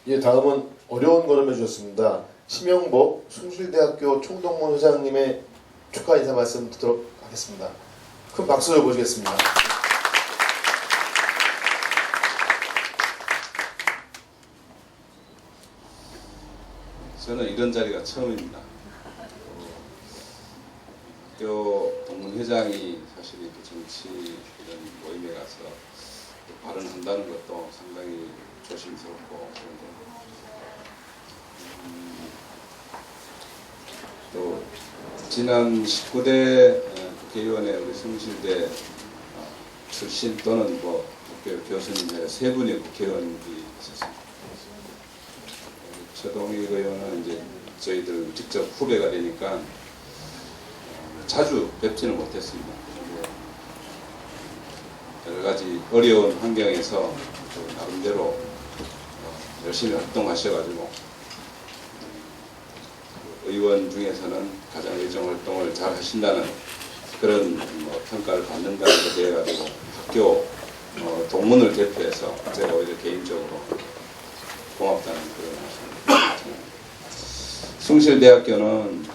다음은 어려운 걸음 해주셨습니다. 심영복 숭실대학교 총동문 회장님의 축하 인사 말씀 듣도록 하겠습니다. 큰 박수를 보시겠습니다. 저는 이런 자리가 처음입니다. 학교 동문회장이 사실 이렇게 정치 이런 모임에 가서 발언한다는 것도 상당히 조심스럽고 그런데 또 지난 19대 국회의원의 우리 숭실대 출신 또는 뭐 학교 교수님 세 분의 국회의원들이 있었습니다. 최동익 의원은 이제 저희들 직접 후배가 되니까 자주 뵙지는 못했습니다. 여러 가지 어려운 환경에서 나름대로 열심히 활동하셔가지고 의원 중에서는 가장 의정 활동을 잘 하신다는 그런 평가를 받는다는 것에 대해 가지고 학교 동문을 대표해서 제가 오히려 개인적으로 고맙다는 그런 말씀을 숭실대학교는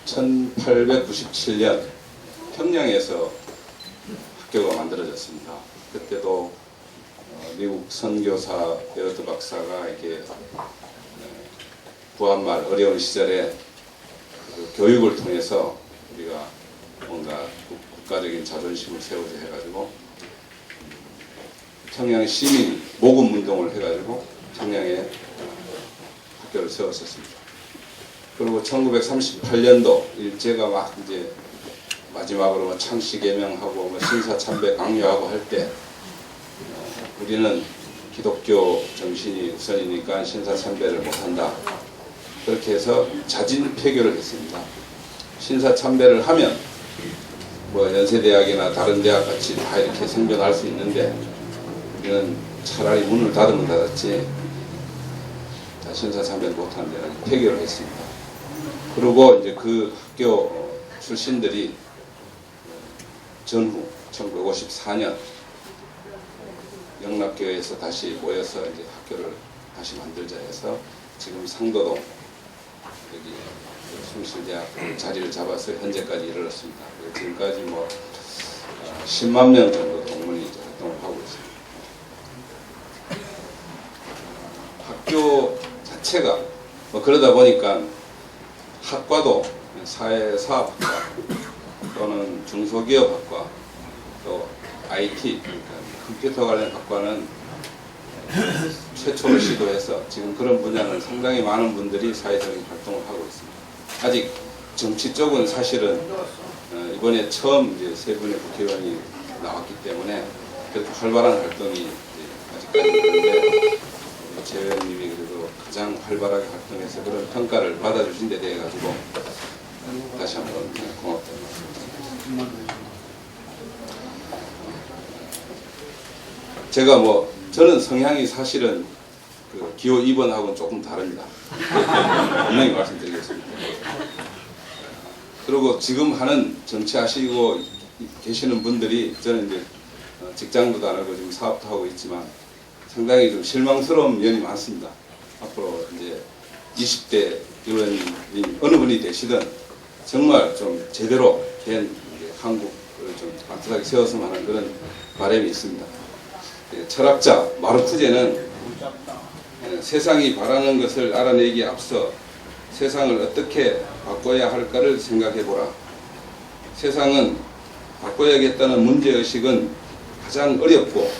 1897년 평양에서 학교가 만들어졌습니다. 그때도 미국 선교사 베어드 박사가 이렇게 부한말 어려운 시절에 그 교육을 통해서 우리가 뭔가 국가적인 자존심을 세우자 해가지고 평양 시민 모금 운동을 해가지고 평양에 학교를 세웠었습니다. 그리고 1938년도 일제가 막 이제 마지막으로 창씨 개명하고 신사참배 강요하고 할 때 우리는 기독교 정신이 우선이니까 신사참배를 못한다. 그렇게 해서 자진 폐교를 했습니다. 신사참배를 하면 뭐 연세대학이나 다른 대학 같이 다 이렇게 생존할 수 있는데 우리는 차라리 문을 닫으면 닫았지 신사참배를 못한 데는 폐교를 했습니다. 그리고 이제 그 학교 출신들이 전후 1954년 영락교회에서 다시 모여서 이제 학교를 다시 만들자 해서 지금 상도동 여기 숭실대학 자리를 잡아서 현재까지 이르렀습니다. 지금까지 뭐 10만 명 정도 동문이 활동을 하고 있습니다. 학교 자체가 뭐 그러다 보니까 학과도 사회사업학과 또는 중소기업학과 또 IT 그러니까 컴퓨터 관련 학과는 최초로 시도해서 지금 그런 분야는 상당히 많은 분들이 사회적인 활동을 하고 있습니다. 아직 정치 쪽은 사실은 이번에 처음 이제 세 분의 국회의원이 나왔기 때문에 그렇게 활발한 활동이 아직까지 있는데 제 의원님이 그래도 가장 활발하게 활동해서 그런 평가를 받아주신 데 대해 가지고 다시 한번 고맙다는 말씀드립니다. 제가 뭐 저는 성향이 사실은 그 기호 2번하고는 조금 다릅니다. 분명히 말씀드리겠습니다. 그리고 지금 하는 정치하시고 계시는 분들이 저는 이제 직장도 다니고 지금 사업도 하고 있지만 상당히 좀 실망스러운 면이 많습니다. 앞으로 이제 20대 의원님 어느 분이 되시든 정말 좀 제대로 된 한국을 좀 따뜻하게 세웠으면 하는 그런 바람이 있습니다. 철학자 마르쿠제는 세상이 바라는 것을 알아내기에 앞서 세상을 어떻게 바꿔야 할까를 생각해보라. 세상은 바꿔야겠다는 문제의식은 가장 어렵고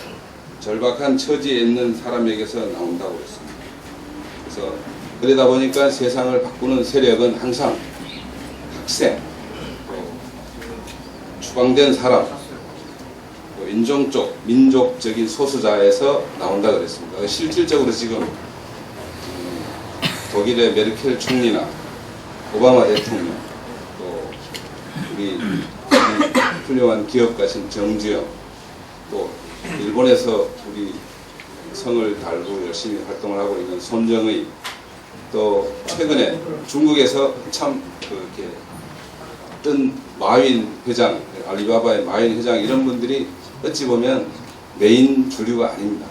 절박한 처지에 있는 사람에게서 나온다고 했습니다. 그래서 그러다 보니까 세상을 바꾸는 세력은 항상 학생, 추방된 사람, 인종적, 민족적인 소수자에서 나온다 그랬습니다. 실질적으로 지금 독일의 메르켈 총리나 오바마 대통령, 또 우리 훌륭한 기업가신 정주영, 또 일본에서 우리 성을 달고 열심히 활동을 하고 있는 손정의, 또 최근에 중국에서 참 그렇게 뜬 마윈 회장, 알리바바의 마윈 회장 이런 분들이 어찌 보면 메인 주류가 아닙니다.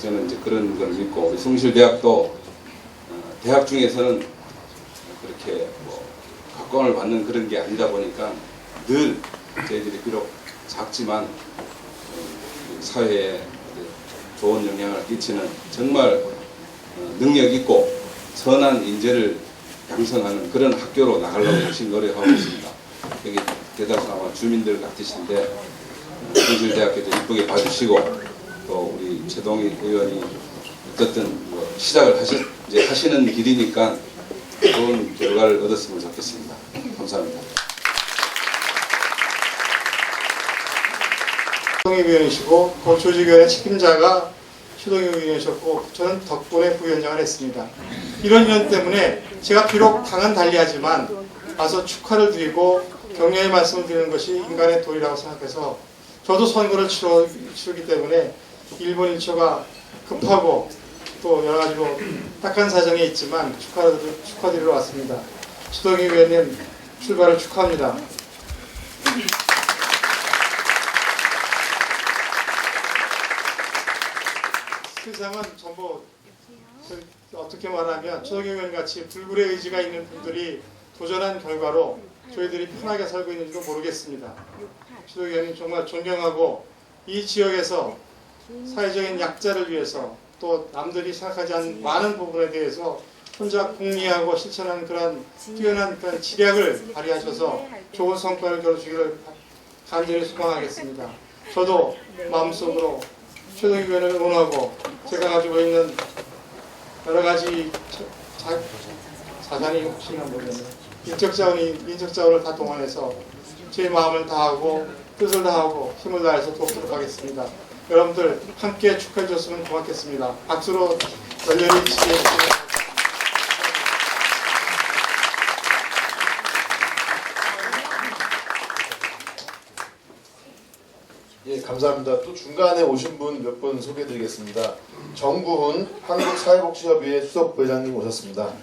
저는 이제 그런 걸 믿고 우리 숭실대학도 대학 중에서는 그렇게 뭐 각광을 받는 그런 게 아니다 보니까 늘 저희들이 비록 작지만 사회에 좋은 영향을 끼치는 정말 능력 있고 선한 인재를 양성하는 그런 학교로 나가려고 열심히 노력하고 있습니다. 여기 대다수 아마 주민들 같으신데 숭실대학교도 이쁘게 봐주시고 또 우리 최동희 의원이 어쨌든 뭐 시작을 이제 하시는 길이니까 좋은 결과를 얻었으면 좋겠습니다. 감사합니다. 최동희 위원이시고 그 조직위원회 책임자가 최동희 위원이셨고 저는 덕분에 부위원장을 했습니다. 이런 인연 때문에 제가 비록 당은 달리하지만 와서 축하를 드리고 격려의 말씀을 드리는 것이 인간의 도리라고 생각해서 저도 선거를 치르기 때문에 일본 일처가 급하고 또 여러 가지로 딱한 사정이 있지만 축하드리러 왔습니다. 최동희 위원님 출발을 축하합니다. 세상은 전부 어떻게 말하면 최동희 의원 같이 불굴의 의지가 있는 분들이 도전한 결과로 저희들이 편하게 살고 있는지도 모르겠습니다. 최동희 의원님 정말 존경하고 이 지역에서 사회적인 약자를 위해서 또 남들이 생각하지 않는 많은 부분에 대해서 혼자 궁리하고 실천하는 그런 뛰어난 그런 지략을 발휘하셔서 좋은 성과를 거두시기를 간절히 소망하겠습니다. 저도 마음속으로 최동희 의원을 응원하고 제가 가지고 있는 여러 가지 자산이 혹시나 모르겠네요. 인적 자원을 다 동원해서 제 마음을 다하고 뜻을 다하고 힘을 다해서 돕도록 하겠습니다. 여러분들 함께 축하해 주셨으면 고맙겠습니다. 박수로 열렬히 지지해 주시면 예, 감사합니다. 또 중간에 오신 분 몇 분 소개해드리겠습니다. 정구훈 한국사회복지협의회 수석부회장님 오셨습니다.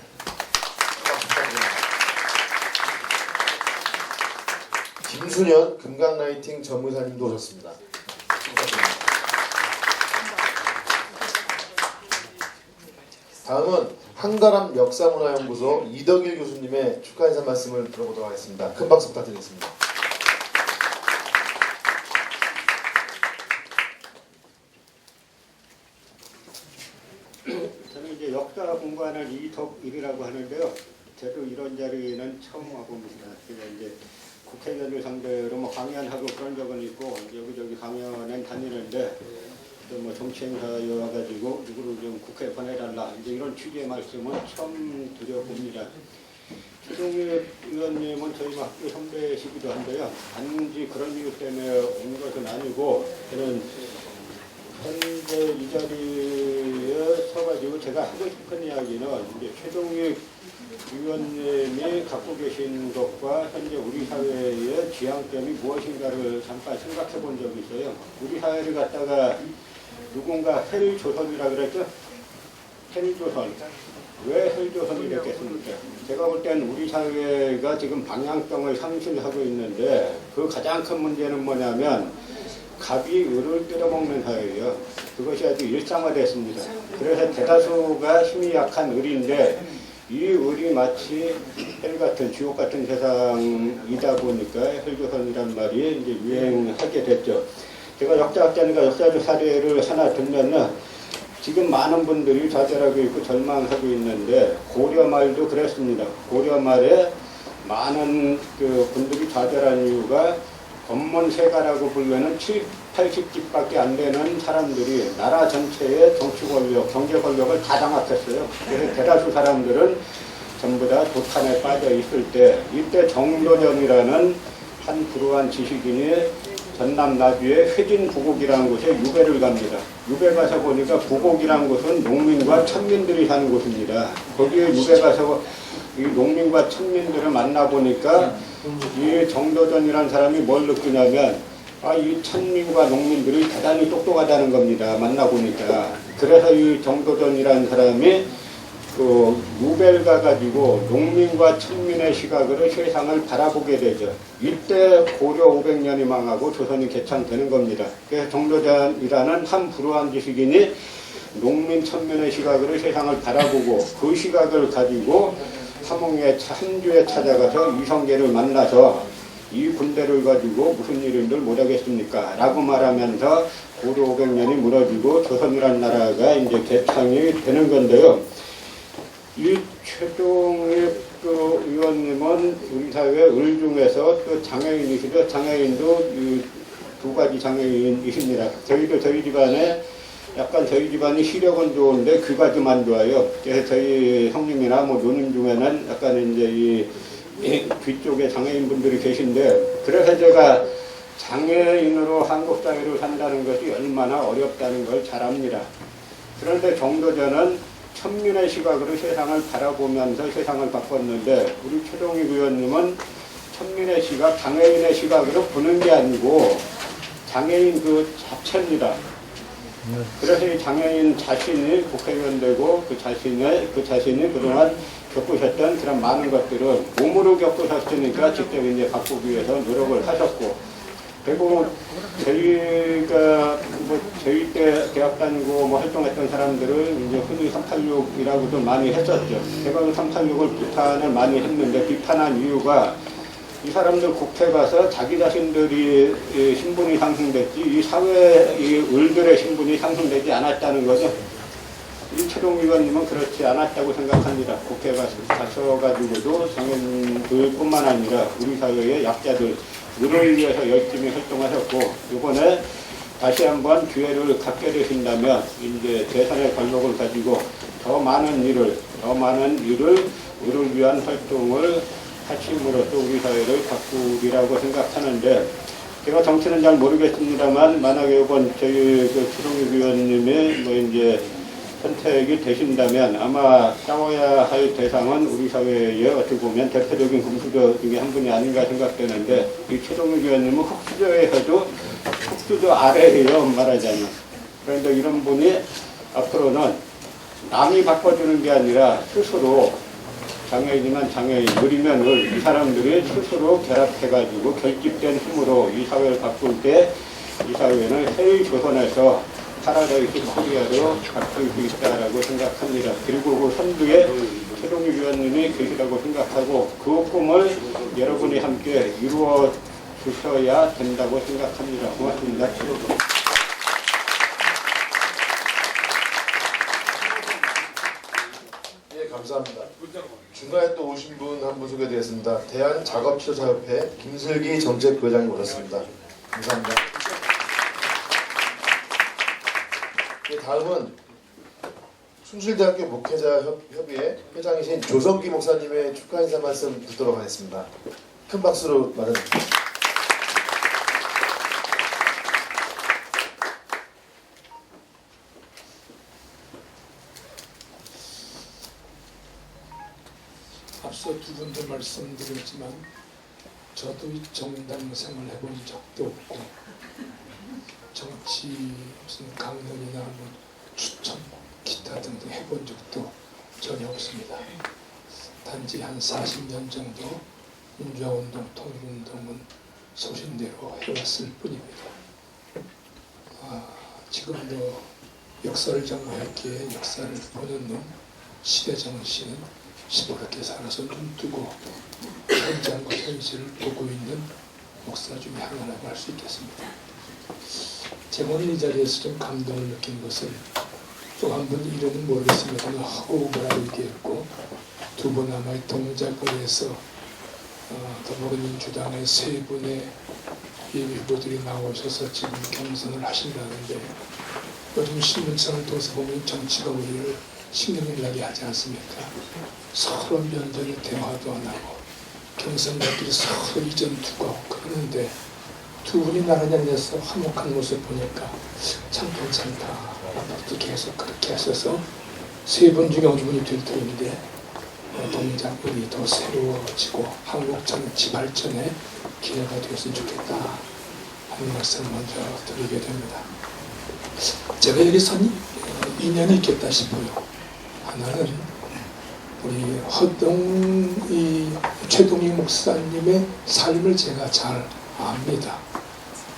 김순현 금강라이팅 전무사님도 오셨습니다. 다음은 한가람 역사문화연구소 이덕일 교수님의 축하 인사 말씀을 들어보도록 하겠습니다. 큰 박수 부탁드리겠습니다. 저는 이제 역사 공부하는 이덕일이라고 하는데요. 저도 이런 자리는 처음 와봅니다. 제가 이제 국회의원을 상대로 뭐 강연하고 그런 적은 있고 여기저기 강연은 다니는데 또 뭐 정치행사여가지고 누구를 좀 국회에 보내달라 이제 이런 취지의 말씀은 처음 드려봅니다. 최동희 의원님은 저희 학교 선배시기도 한데요. 단지 그런 이유 때문에 온 것은 아니고 저는 현재 이 자리에 서가지고 제가 하고 싶은 이야기는 이제 최동희 의원님이 갖고 계신 것과 현재 우리 사회의 지향점이 무엇인가를 잠깐 생각해 본 적이 있어요. 우리 사회를 갖다가 누군가 헬조선이라 그랬죠? 헬조선. 왜 헬조선이 됐겠습니까? 제가 볼 때는 우리 사회가 지금 방향성을 상실하고 있는데 그 가장 큰 문제는 뭐냐면 갑이 을을 뜯어먹는 사회예요. 그것이 아주 일상화됐습니다. 그래서 대다수가 힘이 약한 을인데 이 을이 마치 헬 같은 지옥 같은 세상이다 보니까 헬조선이란 말이 이제 유행하게 됐죠. 제가 역사학자니까 역사적 사례를 하나 들면은 지금 많은 분들이 좌절하고 있고 절망하고 있는데 고려 말도 그랬습니다. 고려 말에 많은 그 분들이 좌절한 이유가 검문세가라고 불리는 80집밖에 안 되는 사람들이 나라 전체의 정치 권력, 경제 권력을 다 장악했어요. 그래서 대다수 사람들은 전부 다 도탄에 빠져 있을 때 이때 정도전이라는 한 불우한 지식인이 전남 나주의 회진 부곡이라는 곳에 유배를 갑니다. 유배 가서 보니까 부곡이라는 곳은 농민과 천민들이 사는 곳입니다. 거기에 유배 가서 이 농민과 천민들을 만나보니까 이 정도전이라는 사람이 뭘 느끼냐면 이 천민과 농민들이 대단히 똑똑하다는 겁니다. 만나보니까. 그래서 이 정도전이라는 사람이 그 유배를 가가지고 농민과 천민의 시각으로 세상을 바라보게 되죠. 이때 고려 500년이 망하고 조선이 개창되는 겁니다. 그래서 정도전이라는 한 불우한 지식인이 농민 천민의 시각으로 세상을 바라보고 그 시각을 가지고 함흥의 한주에 찾아가서 이성계를 만나서 이 군대를 가지고 무슨 일인들 못하겠습니까? 라고 말하면서 고려 500년이 무너지고 조선이라는 나라가 이제 개창이 되는 건데요. 이 최동익 의원님은 우리 사회 을 중에서 또 장애인이시죠. 장애인도 이 두 가지 장애인이십니다. 저희 집안에 약간 저희 집안이 시력은 좋은데 귀가 좀 안 좋아요. 그래서 저희 형님이나 뭐 누님 중에는 약간 이제 이 귀 쪽에 장애인분들이 계신데, 그래서 제가 장애인으로 한국 사회를 산다는 것이 얼마나 어렵다는 걸 잘 압니다. 그런데 정도전은 천민의 시각으로 세상을 바라보면서 세상을 바꿨는데, 우리 최동익 의원님은 천민의 시각, 장애인의 시각으로 보는 게 아니고 장애인 그 자체입니다. 그래서 이 장애인 자신이 국회의원 되고 그 자신이 그동안 겪으셨던 그런 많은 것들을 몸으로 겪으셨으니까 직접 이제 바꾸기 위해서 노력을 하셨고, 그리고 저희가 저희 때 대학 다니고 활동했던 사람들은 이제 흔히 386이라고도 많이 했었죠. 제가 386을 비판을 많이 했는데, 비판한 이유가 이 사람들 국회 가서 자기 자신들이 신분이 상승됐지 이 사회 이 을들의 신분이 상승되지 않았다는 거죠. 이 최동익 의원님은 그렇지 않았다고 생각합니다. 국회 가셔가지고도 장애인들뿐만 아니라 우리 사회의 약자들 을을 위해서 열심히 활동하셨고, 이번에 다시 한번 기회를 갖게 되신다면 이제 재산의 권력을 가지고 더 많은 일을 을을 위한 활동을 하심으로써 우리 사회를 바꾸리라고 생각하는데, 제가 정치는 잘 모르겠습니다만 만약에 이번 저희 최동익 의원님의 이제 선택이 되신다면 아마 싸워야 할 대상은 우리 사회에 어떻게 보면 대표적인 금수저 중에 한 분이 아닌가 생각되는데, 이 최동익 의원님은 흑수저에서도 흑수저 아래예요, 말하자면. 그런데 이런 분이 앞으로는 남이 바꿔주는 게 아니라 스스로 장애인이면 장애인, 을이면 을, 이 사람들이 스스로 결합해가지고 결집된 힘으로 이 사회를 바꿀 때 이 사회는 해외 조선에서 파라다이스 코리아로 바꿀 수 있다라고 생각합니다. 그리고 그 선두에 최동익 의원님이 계시다고 생각하고 그 꿈을 여러분이 함께 이루어 주셔야 된다고 생각합니다. 고맙습니다. 예, 감사합니다. 중간에 또 오신 분 한 분 소개드리겠습니다. 대한작업치료사협회 김슬기 정책부회장님 오셨습니다. 감사합니다. 예, 다음은 숭실대학교 목회자협의회 회장이신 조성기 목사님의 축하 인사 말씀 듣도록 하겠습니다. 큰 박수로 맞아주십시오. 앞서 두 분도 말씀드렸지만 저도 이 정당 생활 해본 적도 없고 정치 무슨 강연이나 뭐 추천 기타 등등 해본 적도 전혀 없습니다. 단지 한 40년 정도 민주화운동, 통일운동은 소신대로 해왔을 뿐입니다. 지금도 역사를 정화했기에 역사를 보는 눈, 시대정신은 시보렇게 살아서 눈뜨고 현장과 현실을 보고 있는 목사 중에 하나라고 할 수 있겠습니다. 제가 오늘 이 자리에서 좀 감동을 느낀 것은 또 한 분 이름은 모르겠습니다만 허고우라고 얘기했고, 두 분 아마 동작을해서 더불어민주당의 세 분의 예비 후보들이 나오셔서 지금 경선을 하신다는데, 요즘 신문상을 통해서 보면 정치가 우리를 신경을 나게 하지 않습니까? 서로 면전에 대화도 안 하고 경선자들이 서로 이전 두고 그러는데 두 분이 나란히 앉아서 화목한 모습 보니까 참 괜찮다. 앞으로도 계속 그렇게 하셔서 세 분 중에 어느 분이 될 터인데 동작들이 더 새로워지고 한국 정치 발전에 기회가 되었으면 좋겠다 하는 말씀을 먼저 드리게 됩니다. 제가 여기 선 인연이 있겠다 싶어요. 하나는 우리 최동익 목사님의 삶을 제가 잘 압니다.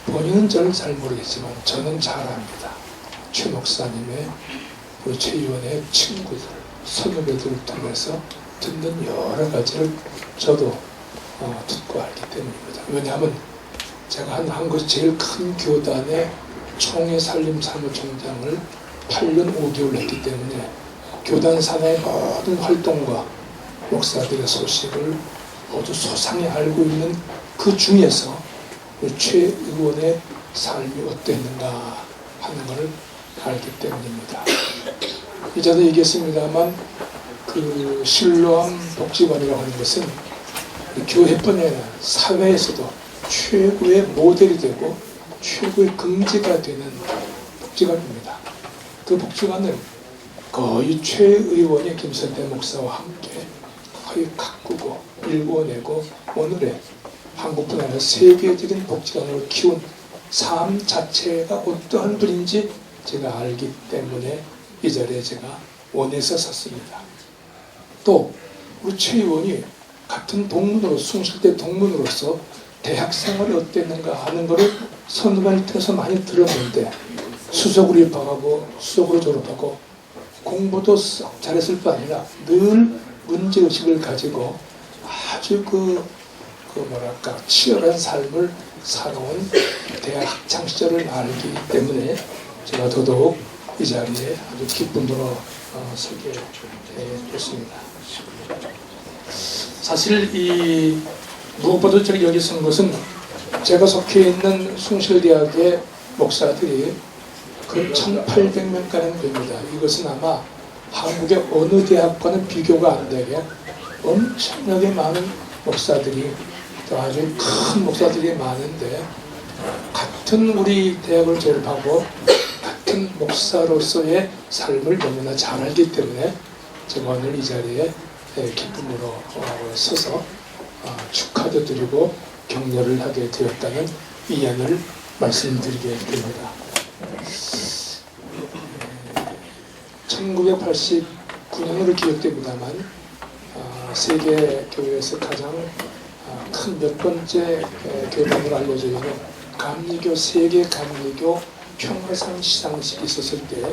본인은 저를 잘 모르겠지만 저는 잘 압니다. 최 목사님의 우리 최 의원의 친구들, 선후배들을 통해서 듣는 여러 가지를 저도 듣고 알기 때문입니다. 왜냐하면 제가 한국 제일 큰 교단의 총회 산림 사무총장을 8년 5개월 했기 때문에 교단 산하의 모든 활동과 목사들의 소식을 모두 소상히 알고 있는 그 중에서 우리 최 의원의 삶이 어땠는가 하는 것을 알기 때문입니다. 이전에 얘기했습니다만 그 실로암 복지관이라고 하는 것은 교회뿐 아니라 사회에서도 최고의 모델이 되고 최고의 긍지가 되는 복지관입니다. 그 복지관을 거의 최 의원이 김선태 목사와 함께 거의 가꾸고 일궈내고 오늘의 한국뿐 아니라 세계적인 복지관으로 키운 삶 자체가 어떠한 분인지 제가 알기 때문에 이 자리에 제가 원해서 섰습니다. 또 우리 최 의원이 같은 동문으로 숭실대 동문으로서 대학 생활이 어땠는가 하는 것을 선후배를 통해서 많이 들었는데 수석으로 입학하고 수석으로 졸업하고 공부도 썩 잘했을 뿐 아니라 늘 문제의식을 가지고 아주 뭐랄까 치열한 삶을 살아온 대학 학창시절을 알기 때문에 제가 더더욱 이 자리에 아주 기쁨으로 서게 됐습니다. 사실 이 무엇보다 제가 여기 선 것은 제가 속해 있는 숭실대학의 목사들이 그 1800명가량 됩니다. 이것은 아마 한국의 어느 대학과는 비교가 안 되게 엄청나게 많은 목사들이 또 아주 큰 목사들이 많은데 같은 우리 대학을 졸업하고 같은 목사로서의 삶을 너무나 잘 알기 때문에 제가 오늘 이 자리에 기쁨으로 서서 축하도 드리고 격려를 하게 되었다는 이야기를 말씀드리게 됩니다. 1989년으로 기억됩니다만 세계 교회에서 가장 큰 몇 번째 교단으로 알려져 있는 감리교 세계 감리교 평화상 시상식이 있었을 때